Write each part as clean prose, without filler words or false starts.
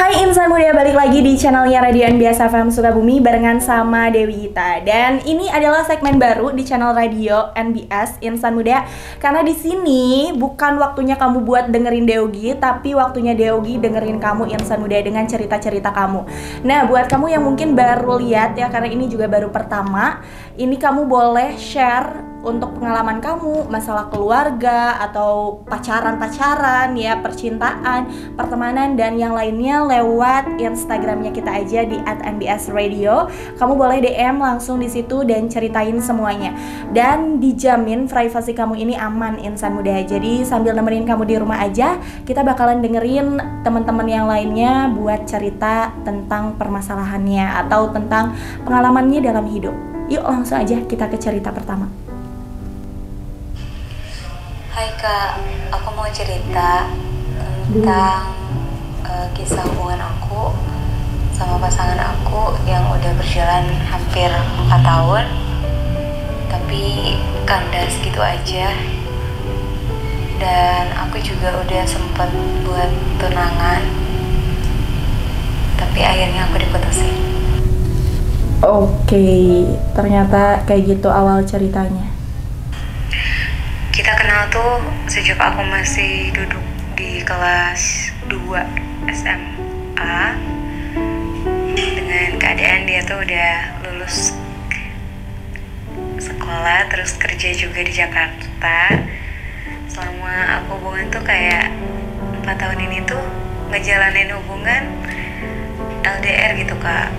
Hai insan muda, balik lagi di channelnya Radio NBS FM Sukabumi barengan sama Dewi Ita. Dan ini adalah segmen baru di channel Radio NBS Insan Muda. Karena di sini bukan waktunya kamu buat dengerin Deogi, tapi waktunya Deogi dengerin kamu insan muda dengan cerita-cerita kamu. Nah, buat kamu yang mungkin baru lihat ya, karena ini juga baru pertama, ini kamu boleh share untuk pengalaman kamu, masalah keluarga atau pacaran ya, percintaan, pertemanan dan yang lainnya lewat Instagramnya kita aja di @nbsradio. Kamu boleh DM langsung di situ dan ceritain semuanya. Dan dijamin privasi kamu ini aman insan muda. Jadi sambil nemenin kamu di rumah aja, kita bakalan dengerin teman-teman yang lainnya buat cerita tentang permasalahannya atau tentang pengalamannya dalam hidup. Yuk langsung aja kita ke cerita pertama. Hai Kak, aku mau cerita tentang kisah hubungan aku sama pasangan aku yang udah berjalan hampir 4 tahun tapi kandas gitu aja. Dan aku juga udah sempet buat tunangan tapi akhirnya aku diputusin. Oke, ternyata kayak gitu awal ceritanya. Kita kenal tuh sejak aku masih duduk di kelas 2 SMA. Dengan keadaan dia tuh udah lulus sekolah terus kerja juga di Jakarta. Selama aku hubungan tuh kayak 4 tahun ini tuh ngejalanin hubungan LDR gitu Kak,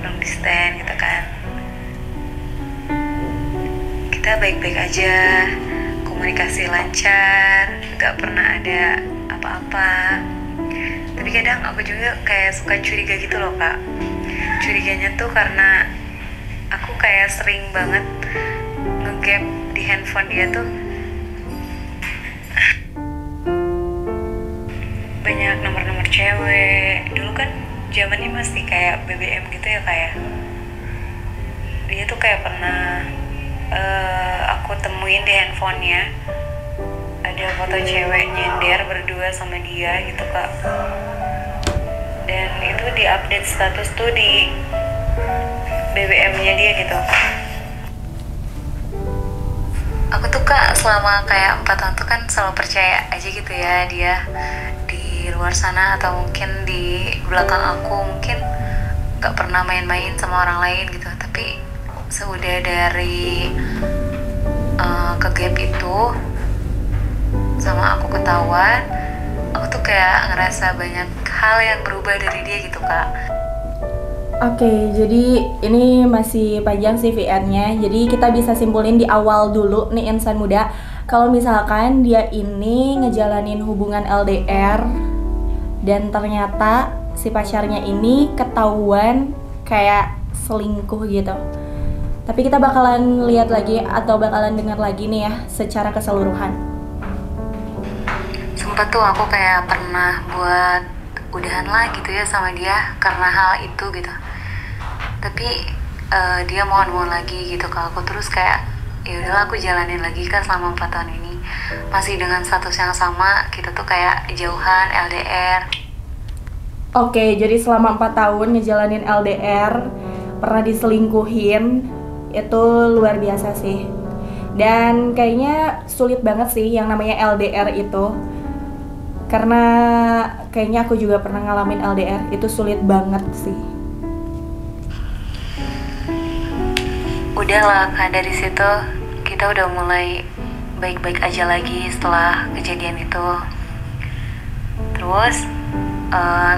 long distance gitu kan. Kita baik-baik aja, komunikasi lancar, gak pernah ada apa-apa. Tapi kadang aku juga kayak suka curiga gitu loh Kak. Curiganya tuh karena aku kayak sering banget nge-gap di handphone dia tuh banyak nomor-nomor cewek. Dulu kan zamannya masih kayak BBM gitu ya kayak. Dia tuh kayak pernah aku temuin di handphonenya ada foto cewek nyender berdua sama dia gitu Kak. Dan itu di update status tuh di BBM-nya dia gitu. Aku tuh Kak selama kayak 4 tahun tuh kan selalu percaya aja gitu ya dia di luar sana atau mungkin di belakang aku mungkin gak pernah main-main sama orang lain gitu. Tapi sudah dari ke-gap itu sama aku ketahuan, aku tuh kayak ngerasa banyak hal yang berubah dari dia gitu Kak. Oke, jadi ini masih panjang sih VR-nya. Jadi kita bisa simpulin di awal dulu nih insan muda. Kalau misalkan dia ini ngejalanin hubungan LDR dan ternyata si pacarnya ini ketahuan kayak selingkuh gitu. Tapi kita bakalan lihat lagi atau bakalan dengar lagi nih ya secara keseluruhan. Sempet tuh aku kayak pernah buat udahan lah gitu ya sama dia karena hal itu gitu. Tapi dia mohon lagi gitu ke aku terus kayak ya udahlah aku jalanin lagi kan selama 4 tahun ini. Masih dengan status yang sama, kita tuh kayak jauhan LDR. Oke, jadi selama 4 tahun ngejalanin LDR, pernah diselingkuhin, itu luar biasa sih. Dan kayaknya sulit banget sih yang namanya LDR itu. Karena kayaknya aku juga pernah ngalamin LDR, itu sulit banget sih. Udahlah Kak, dari situ kita udah mulai baik-baik aja lagi setelah kejadian itu. Terus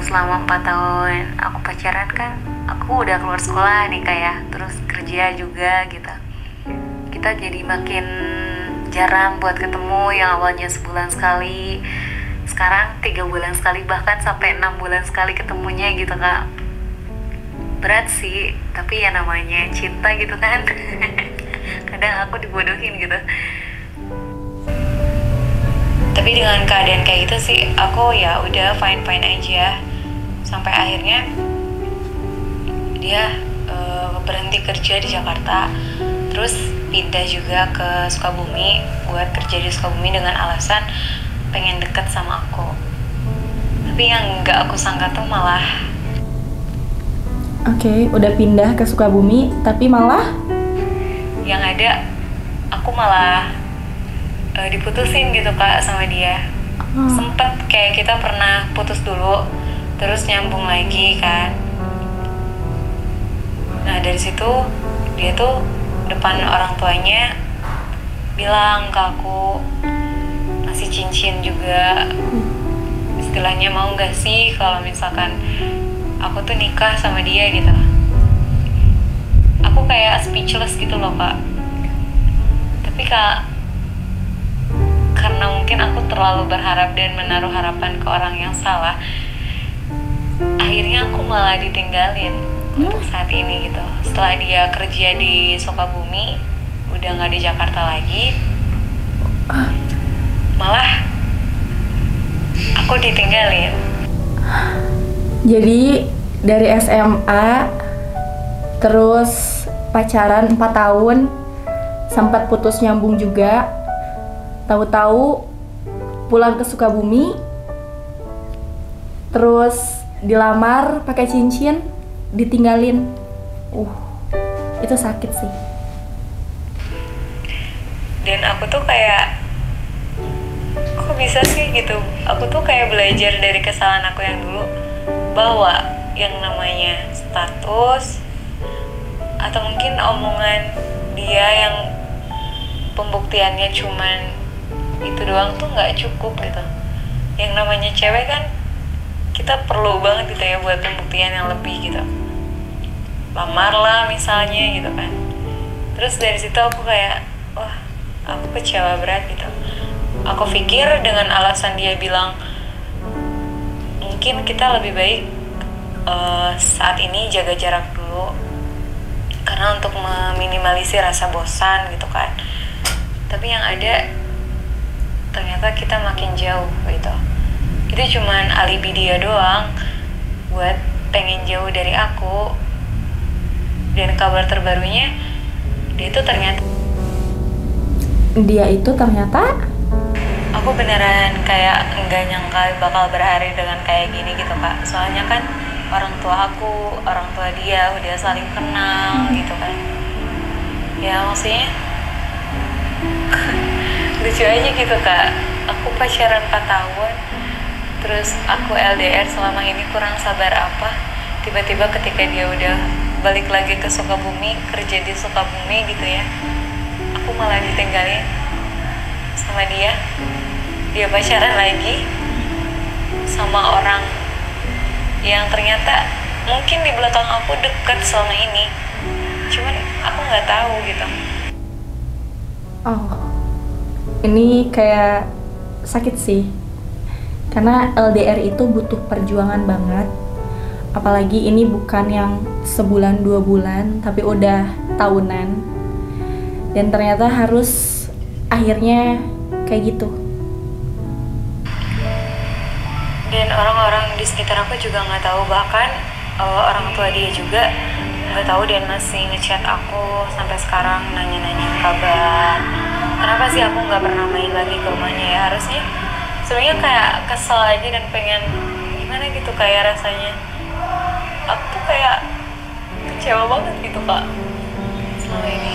selama 4 tahun aku pacaran kan, aku udah keluar sekolah nih kayak, terus kerja juga gitu. Kita jadi makin jarang buat ketemu, yang awalnya sebulan sekali, sekarang 3 bulan sekali, bahkan sampai 6 bulan sekali ketemunya gitu Kak. Berat sih, tapi ya namanya cinta gitu kan. Kadang aku dibodohin gitu. Tapi dengan keadaan kayak gitu sih, aku ya udah fine aja. Sampai akhirnya dia berhenti kerja di Jakarta, terus pindah juga ke Sukabumi buat kerja di Sukabumi dengan alasan pengen deket sama aku. Tapi yang nggak aku sangka tuh malah Oke, udah pindah ke Sukabumi, tapi malah yang ada aku malah diputusin gitu Kak sama dia. Sempet kayak kita pernah putus dulu, terus nyambung lagi kan. Nah dari situ dia tuh depan orang tuanya bilang ke aku, ngasih cincin juga, istilahnya mau gak sih kalau misalkan aku tuh nikah sama dia gitu. Aku kayak speechless gitu loh Kak. Tapi Kak, karena mungkin aku terlalu berharap dan menaruh harapan ke orang yang salah, akhirnya aku malah ditinggalin untuk saat ini gitu. Setelah dia kerja di Sukabumi, udah gak di Jakarta lagi, malah aku ditinggalin. jadi dari SMA terus pacaran 4 tahun, sempat putus nyambung juga. Tahu-tahu pulang ke Sukabumi, terus dilamar pakai cincin, ditinggalin. Itu sakit sih. Dan aku tuh kayak, kok bisa sih gitu. Aku tuh kayak belajar dari kesalahan aku yang dulu, bahwa yang namanya status atau mungkin omongan dia yang pembuktiannya cuman itu doang tuh nggak cukup gitu. Yang namanya cewek kan kita perlu banget gitu ya buat pembuktian yang lebih gitu. Lamar lah misalnya gitu kan. Terus dari situ aku kayak, wah aku kecewa berat gitu. Aku pikir dengan alasan dia bilang mungkin kita lebih baik saat ini jaga jarak dulu, karena untuk meminimalisir rasa bosan gitu kan. Tapi yang ada ternyata kita makin jauh gitu. Itu cuman alibi dia doang buat pengen jauh dari aku. Dan kabar terbarunya dia itu ternyata aku beneran kayak nggak nyangka bakal berhari dengan kayak gini gitu Kak. Soalnya kan orang tua aku, orang tua dia udah saling kenal gitu kan. Ya maksudnya lucu aja gitu Kak. Aku pacaran 4 tahun, terus aku LDR selama ini kurang sabar apa. Tiba-tiba ketika dia udah balik lagi ke Sukabumi, kerja di Sukabumi gitu ya, aku malah ditinggalin sama dia. Dia pacaran lagi sama orang yang ternyata mungkin di belakang aku deket selama ini, cuman aku nggak tahu gitu. Ini kayak sakit sih, karena LDR itu butuh perjuangan banget. Apalagi ini bukan yang sebulan 2 bulan, tapi udah tahunan. Dan ternyata harus akhirnya kayak gitu. Dan orang-orang di sekitar aku juga nggak tahu, bahkan orang tua dia juga nggak tahu, dan masih ngechat aku sampai sekarang nanya-nanya kabar. Kenapa sih aku nggak pernah main lagi ke rumahnya ya? Harusnya sebenarnya kayak kesel aja dan pengen gimana gitu kayak rasanya. Aku tuh kayak kecewa banget gitu Kak selama ini.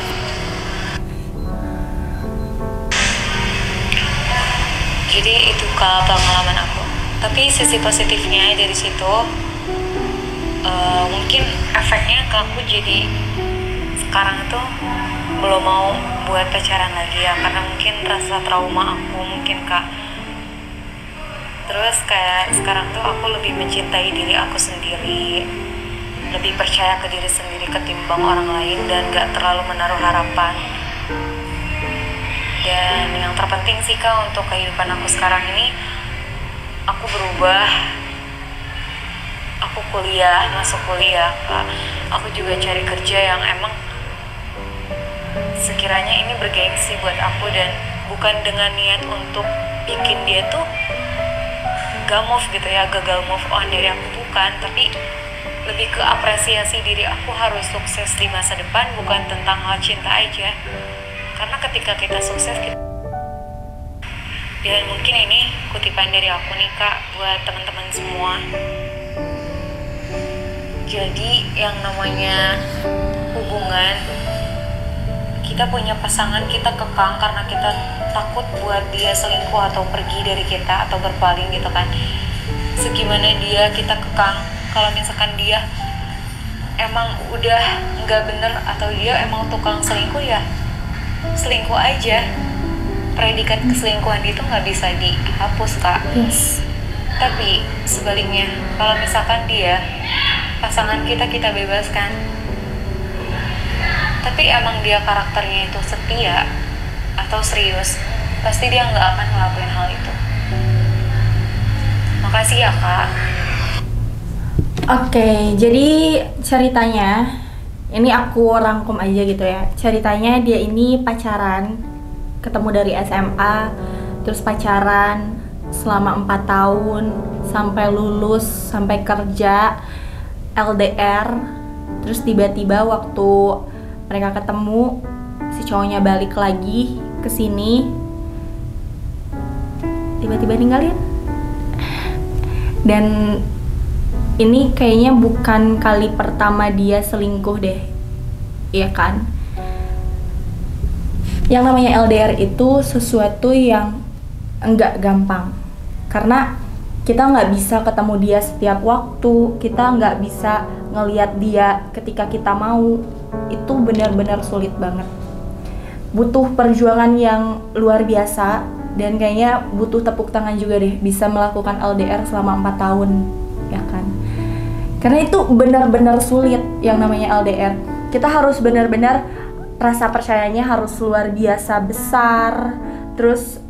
Jadi itu Kak pengalaman aku. Tapi sisi positifnya dari situ mungkin efeknya ke aku jadi sekarang tuh belum mau buat pacaran lagi ya, karena mungkin rasa trauma aku mungkin Kak. Terus kayak sekarang tuh aku lebih mencintai diri aku sendiri, lebih percaya ke diri sendiri ketimbang orang lain, dan gak terlalu menaruh harapan. Dan yang terpenting sih Kak untuk kehidupan aku sekarang ini, aku berubah. Aku masuk kuliah Kak. Aku juga cari kerja yang emang sekiranya ini bergengsi buat aku, dan bukan dengan niat untuk bikin dia tuh gak move gitu ya, gagal move on dari aku, bukan. Tapi lebih ke apresiasi diri aku harus sukses di masa depan, bukan tentang hal cinta aja. Karena ketika kita sukses, Dan mungkin ini kutipan dari aku nih Kak, buat teman-teman semua. Jadi yang namanya hubungan, kita punya pasangan, kita kekang karena kita takut buat dia selingkuh atau pergi dari kita atau berpaling gitu kan. Segimana dia kita kekang, kalau misalkan dia emang udah nggak bener atau dia emang tukang selingkuh, ya selingkuh aja. Predikat keselingkuhan itu nggak bisa dihapus Kak. Yes. Tapi sebaliknya, kalau misalkan dia pasangan kita bebaskan, tapi emang dia karakternya itu setia atau serius, pasti dia nggak akan ngelakuin hal itu. Makasih ya Kak. Oke, jadi ceritanya ini aku rangkum aja gitu ya. Ceritanya dia ini pacaran, ketemu dari SMA, terus pacaran selama 4 tahun sampai lulus, sampai kerja, LDR. Terus tiba-tiba waktu mereka ketemu, si cowoknya balik lagi ke sini, tiba-tiba ninggalin. Dan ini kayaknya bukan kali pertama dia selingkuh deh, iya kan? Yang namanya LDR itu sesuatu yang enggak gampang, karena kita nggak bisa ketemu dia setiap waktu, kita nggak bisa ngelihat dia ketika kita mau. Itu benar-benar sulit banget, butuh perjuangan yang luar biasa, dan kayaknya butuh tepuk tangan juga deh bisa melakukan LDR selama 4 tahun, ya kan? Karena itu benar-benar sulit yang namanya LDR. Kita harus benar-benar, rasa percayanya harus luar biasa besar. Terus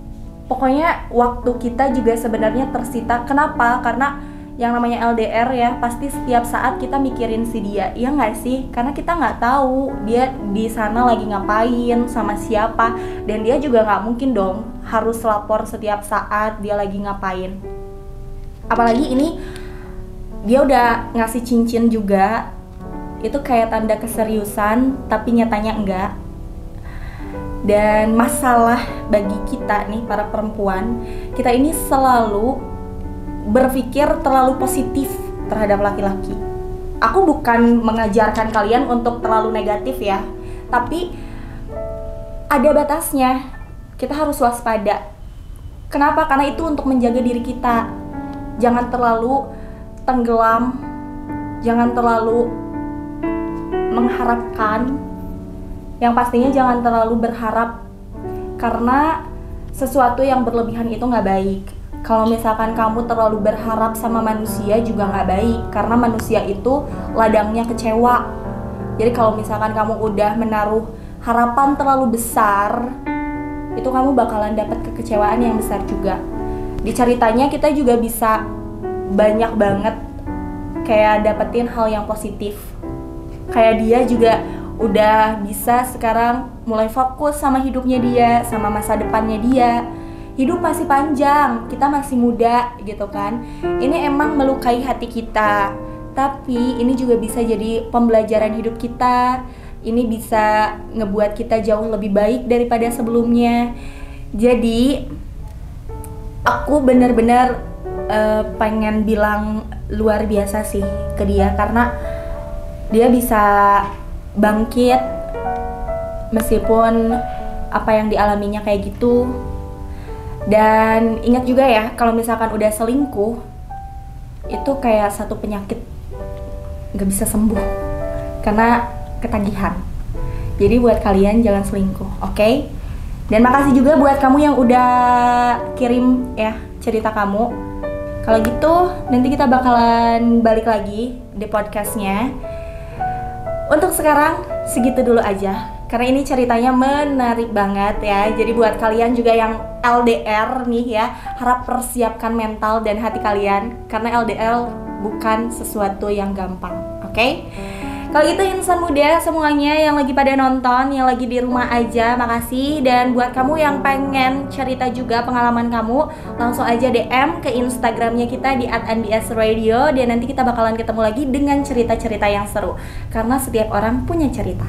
pokoknya waktu kita juga sebenarnya tersita. Kenapa? Karena yang namanya LDR ya, pasti setiap saat kita mikirin si dia, iya nggak sih? Karena kita nggak tahu dia di sana lagi ngapain, sama siapa, dan dia juga nggak mungkin dong harus lapor setiap saat dia lagi ngapain. Apalagi ini dia udah ngasih cincin juga, itu kayak tanda keseriusan, tapi nyatanya enggak. Dan masalah bagi kita nih para perempuan, kita ini selalu berpikir terlalu positif terhadap laki-laki. Aku bukan mengajarkan kalian untuk terlalu negatif ya, tapi ada batasnya. Kita harus waspada. Kenapa? Karena itu untuk menjaga diri kita. Jangan terlalu tenggelam, jangan terlalu mengharapkan, yang pastinya jangan terlalu berharap, karena sesuatu yang berlebihan itu nggak baik. Kalau misalkan kamu terlalu berharap sama manusia juga nggak baik, karena manusia itu ladangnya kecewa. Jadi kalau misalkan kamu udah menaruh harapan terlalu besar, itu kamu bakalan dapat kekecewaan yang besar juga. Di ceritanya kita juga bisa banyak banget kayak dapetin hal yang positif. Kayak dia juga udah bisa sekarang mulai fokus sama hidupnya dia, sama masa depannya dia. Hidup masih panjang, kita masih muda gitu kan. Ini emang melukai hati kita, tapi ini juga bisa jadi pembelajaran hidup kita. Ini bisa ngebuat kita jauh lebih baik daripada sebelumnya. Jadi aku benar-benar pengen bilang luar biasa sih ke dia, karena dia bisa bangkit meskipun apa yang dialaminya kayak gitu. Dan ingat juga ya, kalau misalkan udah selingkuh itu kayak satu penyakit gak bisa sembuh karena ketagihan. Jadi buat kalian jangan selingkuh, oke? Dan makasih juga buat kamu yang udah kirim ya cerita kamu. Kalau gitu nanti kita bakalan balik lagi di podcastnya. Untuk sekarang segitu dulu aja, karena ini ceritanya menarik banget ya. Jadi buat kalian juga yang LDR nih ya, harap persiapkan mental dan hati kalian, karena LDR bukan sesuatu yang gampang, oke? Kalau gitu insan muda semuanya yang lagi pada nonton, yang lagi di rumah aja, makasih. Dan buat kamu yang pengen cerita juga pengalaman kamu, langsung aja DM ke Instagramnya kita di @nbsradio, dan nanti kita bakalan ketemu lagi dengan cerita-cerita yang seru, karena setiap orang punya cerita.